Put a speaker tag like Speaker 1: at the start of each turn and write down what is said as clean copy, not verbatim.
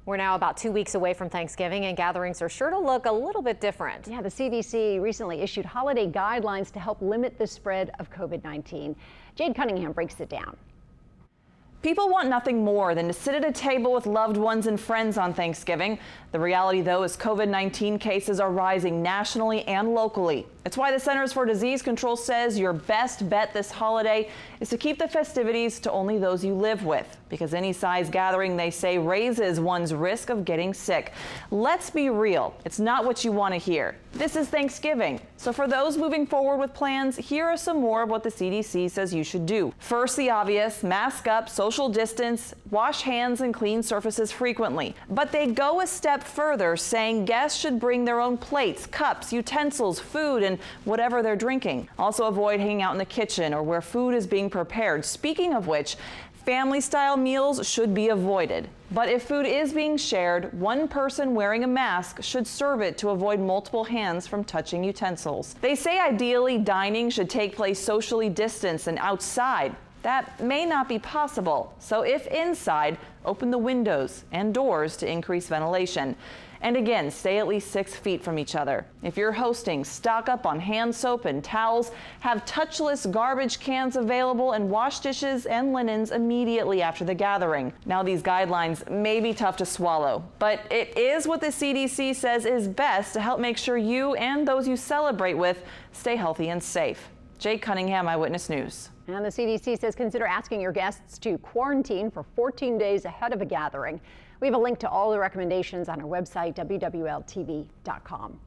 Speaker 1: We're now about 2 weeks away from Thanksgiving, and gatherings are sure to look a little bit different.
Speaker 2: Yeah, the CDC recently issued holiday guidelines to help limit the spread of COVID-19. Jade Cunningham breaks it down.
Speaker 3: People want nothing more than to sit at a table with loved ones and friends on Thanksgiving. The reality, though, is COVID-19 cases are rising nationally and locally. It's why the Centers for Disease Control says your best bet this holiday is to keep the festivities to only those you live with, because any size gathering, they say, raises one's risk of getting sick. Let's be real, it's not what you want to hear. This is Thanksgiving, so for those moving forward with plans, here are some more of what the CDC says you should do. First, the obvious: mask up, social distance, wash hands, and clean surfaces frequently. But they go a step further, saying guests should bring their own plates, cups, utensils, food, and whatever they're drinking. Also, avoid hanging out in the kitchen or where food is being prepared. Speaking of which, family-style meals should be avoided. But if food is being shared, one person wearing a mask should serve it to avoid multiple hands from touching utensils. They say ideally dining should take place socially distanced and outside. That may not be possible, so if inside, open the windows and doors to increase ventilation. And again, stay at least 6 feet from each other. If you're hosting, stock up on hand soap and towels, have touchless garbage cans available, and wash dishes and linens immediately after the gathering. Now, these guidelines may be tough to swallow, but it is what the CDC says is best to help make sure you and those you celebrate with stay healthy and safe. Jade Cunningham, Eyewitness News.
Speaker 2: And the CDC says consider asking your guests to quarantine for 14 days ahead of a gathering. We have a link to all the recommendations on our website, wwltv.com.